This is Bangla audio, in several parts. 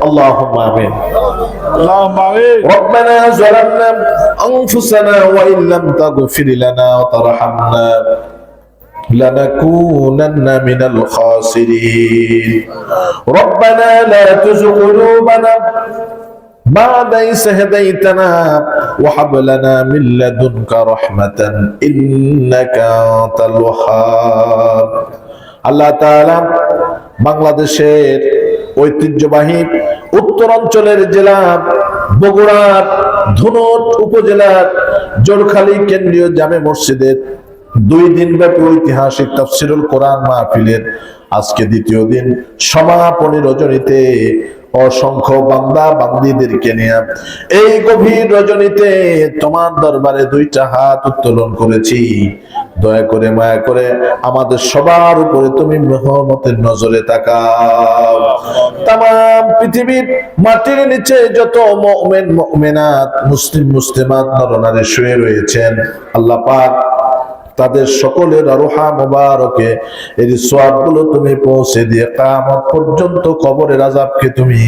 اللهم آمين اللهم آمين ربنا ظلمنا أنفسنا وإن لم تغفر لنا وترحمنا لنكونن من الخاسرين ربنا لا تزغ قلوبنا بعد إذ هديتنا وهب لنا من لدنك رحمة إنك أنت الوهاب আল্লাহ তাআলা বাংলাদেশের ঐতিহ্যবাহী উত্তরাঞ্চলের জেলা বগুড়ার ধুনট উপজেলার জোরখালী কেন্দ্রীয় জামে মসজিদের 2 দিন ব্যাপী ঐতিহাসিক তাফসীরুল কোরআন মাহফিলের আজকে দ্বিতীয় দিন সমাপনী রজনীতে অসংখ্য বান্দা বান্দীদেরকে নিয়ে এই গভীর রজনীতে তোমার দরবারে 2টা হাত উত্তোলন করেছি। দয়া করে মায়া করে আমাদের সবার উপরে তুমি রহমতের নজরে তাকাও। তামাম পৃথিবীর মাটির নিচে যত মুমিন মুমিনাত মুসলিম মুসলিমাত নরনারী শুয়ে রয়েছেন আল্লাহ পাক তাদের সকলের রূহা মুবারকে এই সওয়াবগুলো তুমি পৌঁছে দিয়ে কিয়ামত পর্যন্ত কবরের আযাবকে তুমি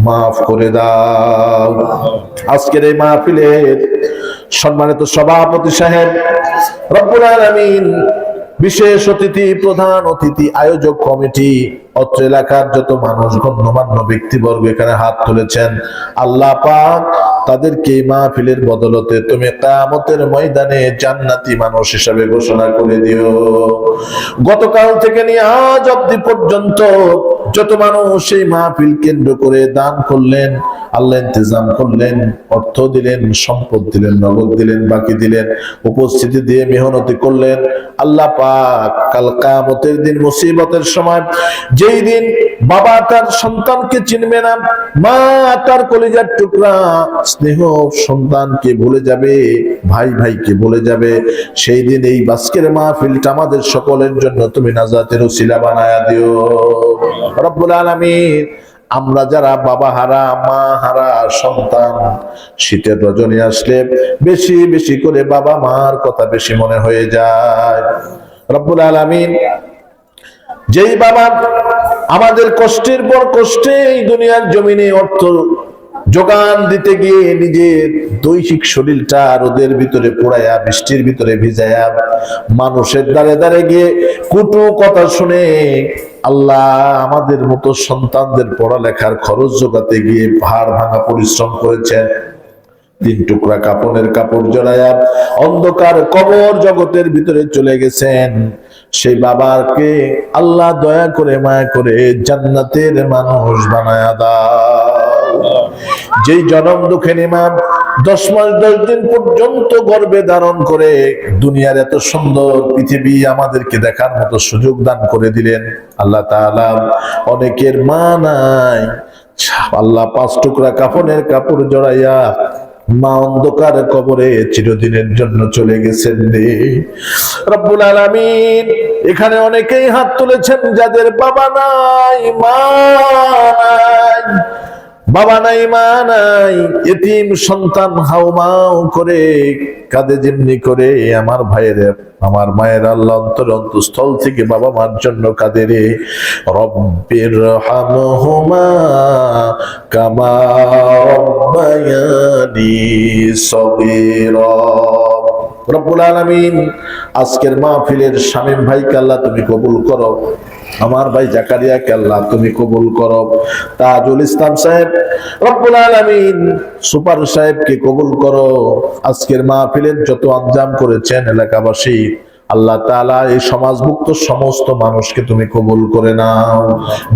maaf করে দাও। আজকের এই মাহফিলের সম্মানিত সভাপতি সাহেব রব্বুল আলামিন, বিশেষ অতিথি, প্রধান অতিথি, আয়োজক কমিটি, অত্র এলাকার যত মানুষ, গণ্যমান্য ব্যক্তিবর্গ এখানে হাত তুলেছেন, আল্লাহ পাক তাদেরকে মাহফিলের বদলতে তুমি কিয়ামতের ময়দানে জান্নাতি মানুষ হিসেবে ঘোষণা করে দিও। গতকাল থেকে নিয়ে আজ অবধি পর্যন্ত যত মানুষ এই মাহফিল কেন্দ্র করে দান করলেন, আল্লাহ ইন্তজাম করলেন, অর্থ দিলেন, সম্পদ দিলেন, নগদ দিলেন, বাকি দিলেন, উপস্থিতি দিয়ে মেহনতি করলেন, আল্লাহ পাক কাল কিয়ামতের দিন মুসিবতের সময়, যেই দিন বাবা তার সন্তানকে চিনবে না, মা তার কলিজার টুকরা স্নেহ সন্তানকে ভুলে যাবে, ভাই ভাইকে ভুলে যাবে, সেই দিন এই আজকের মাহফিলটা আমাদের সকলের জন্য তুমি নাজাতের উসিলা বানায়া দিও রব্বুল আলামিন। আমরা যারা বাবা হারা, মা হারা সন্তান, শীতের রজনী আসলে বেশি বেশি করে বাবা মার কথা বেশি মনে হয়ে যায় রব্বুল আলামিন। যেই বাবা আমাদের কষ্টের পর কষ্টে এই দুনিয়ার জমিনে অর্থ যোগান দিতে গিয়ে নিজের দৈহিক শরীরটা রোদের ভিতরে পোড়ায়া, বৃষ্টির ভিতরে ভিজায়া, মানুষের দ্বারে দ্বারে গিয়ে কুটু কথা শুনে আল্লাহ আমাদের মতো সন্তানদের পড়ালেখার খরচ জোগাতে গিয়ে ভাড় ভাঙা পরিশ্রম করেছেন, 3 টুকরা কাপড়ের কাপড় জড়ায়া অন্ধকার কবর জগতের ভিতরে চলে গেছেন, সেই বাবাকে আল্লাহ দয়া করে মায়া করে জান্নাতের মানুষ বানায়া দাও। যেই জনম দুঃখের মা 10 মাস 10 দিন পর্যন্ত গর্ভে ধারণ করে দুনিয়ার এত সুন্দর পৃথিবী আমাদেরকে দেখার মতো সুযোগ দান করে দিলেন আল্লাহ তাআলা। অনেকের মা নাই, আল্লাহ 5 টুকরা কাফনের কাপড় জড়াইয়া মা অন্ধকার কবরে চিরদিনের জন্য চলে গেছেন রে রব্বুল আলামিন। এখানে অনেকেই হাত তুলেছেন যাদের বাবা নাই, মা নাই, বাবা নাই, মা নাই, এতিম সন্তান হাউমাউ করে কাঁদে যেমনি করে আমার ভাইয়ের, আমার মায়ের আল্লাহ অন্তরস্থল থেকে বাবা মার জন্য কাঁদে রে। রব্বির হামহুমা কামা রব্বায়ানি সগীরা। রব্বুল আলামিন, আজকের মাহফিলের শামীম ভাইকে আল্লাহ তুমি কবুল করো, আমার ভাই জাকারিয়াকে আল্লাহ তুমি কবুল করো, তাজুল ইসলাম সাহেব রব্বুল আলামিন সুপার সাহেবকে কবুল করো। আজকের মাহফিলের যত আঞ্জাম করেছেন এলাকাবাসী, আল্লাহ তাআলা এই সমাজভুক্ত সমস্ত মানুষকে তুমি কবুল করে নাও।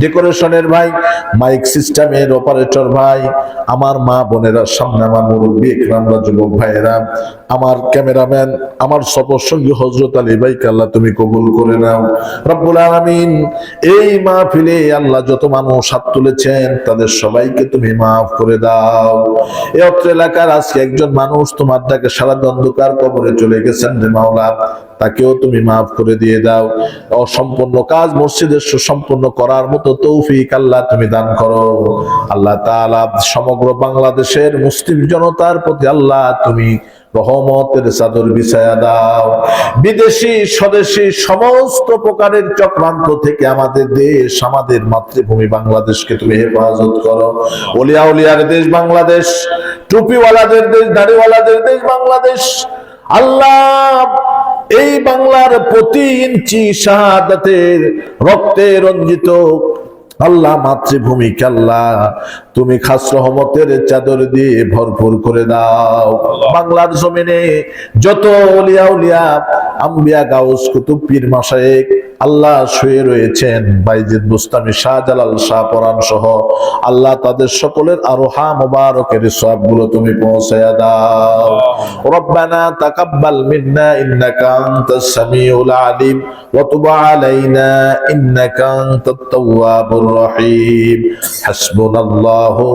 ডেকোরেশনের ভাই, মাইক সিস্টেমের অপারেটর ভাই, আমার মা বোনেরা, সামনে আমার মুরব্বী ইকরামরা, যুবক ভাইয়েরা, আমার ক্যামেরাম্যান, আমার সফরসঙ্গী হযরত আলী ভাইকে আল্লাহ তুমি কবুল করে নাও রব্বুল আলামিন। এই মাহফিলে আল্লাহ যত মানুষ হাত তুলেছেন তাদের সবাইকে তুমি মাফ করে দাও। এই অত্র এলাকার আজকে একজন মানুষ তোমার ডাকে সারা অন্ধকার কবরে চলে গেছেন রে মাওলা, তাকেও তুমি মাফ করে দিয়ে দাও। অসম্পূর্ণ কাজ মসজিদের সুসম্পূর্ণ করার মতো তৌফিক আল্লাহ তুমি দান করো। আল্লাহ তাআলা সমগ্র বাংলাদেশের মুসলিম জনতার প্রতি আল্লাহ তুমি রহমতের চাদর বিছায়া দাও। বিদেশি স্বদেশি সমস্ত প্রকারের চক্রান্ত থেকে আমাদের দেশ, আমাদের মাতৃভূমি বাংলাদেশকে তুমি হেফাজত করো। ওলিয়া উলিয়ার দেশ বাংলাদেশ, টুপিওয়ালাদের দেশ, দাড়িওয়ালাদের দেশ বাংলাদেশ। আল্লাহ, এই বাংলার প্রতি ইঞ্চি শাহাদাতের রক্তে রঞ্জিত আল্লাহ মাতৃভূমিকে আল্লাহ তুমি খাস রহমতের চাদর দিয়ে ভরপুর করে দাও। বাংলার জমিনে যত ওলিয়া উলিয়া, আম্বিয়া, গাউস, কুতুব, পীর, মাশায়েখ আল্লাহ শুয়ে রয়েছেন, বাইজিদ বুস্তামি, শাহজালাল, শাহপরান সহ আল্লাহ তাদের সকলের আরোহা মুবারকের সওয়াবগুলো তুমি পৌঁছায়া দাও। রব্বানা তাকাব্বাল মিন্না ইন্নাকা আনতাস সামিউল আলিম ওয়া তুব আলাইনা ইন্নাকা আনতাত তাওয়াবুর রহিম। হাসবুনাল্লাহু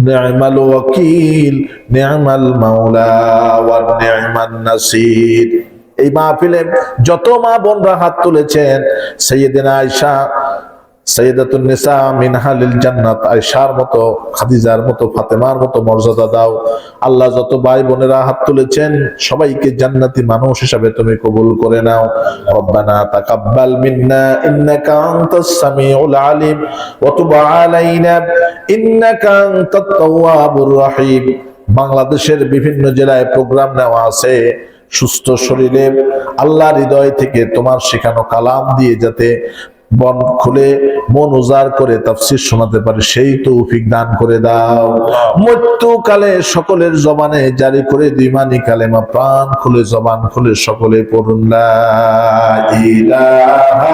নি'মাল ওয়াকিল, নি'মাল মাওলা ওয়া নি'মান নাসির। এই মাহফিলে যত মা বোনরা হাত তুলেছেন, সাইয়েদিনা আয়েশা, সাইয়্যিদাতুন নিসা মিন আহলিল জান্নাত, আয়েশার মতো, খাদিজার মতো, ফাতেমার মতো মর্যাদা দাও আল্লাহ। যত ভাই বোনেরা হাত তুলেছেন সবাইকে জান্নাতি মানুষ হিসাবে তুমি কবুল করে নাও। রব্বানা তাকাব্বাল মিন্না ইন্নাকা আনতাস সামিউল আলিম ওয়া তুব আলাইনা ইন্নাকা আনতাত তাওয়াবুর রহিম। বাংলাদেশের বিভিন্ন জেলায় প্রোগ্রাম নেওয়া আছে। সুস্থ শরীরে আল্লাহ হৃদয় থেকে তোমার শেখানো কালাম দিয়ে যাতে মন খুলে, মন উজাড় করে তাফসীর শোনাতে পারে, সেই তৌফিক দান করে দাও। মৃত্যুকালে সকলের জবানে জারি করে ঈমানি কালেমা প্রাণ খুলে, জবান খুলে সকলে পড়ুন লা ইলাহা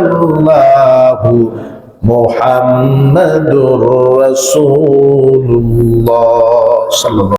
ইল্লাল্লাহু মুহাম্মাদুর রাসূলুল্লাহ সাল্লাল্লাহু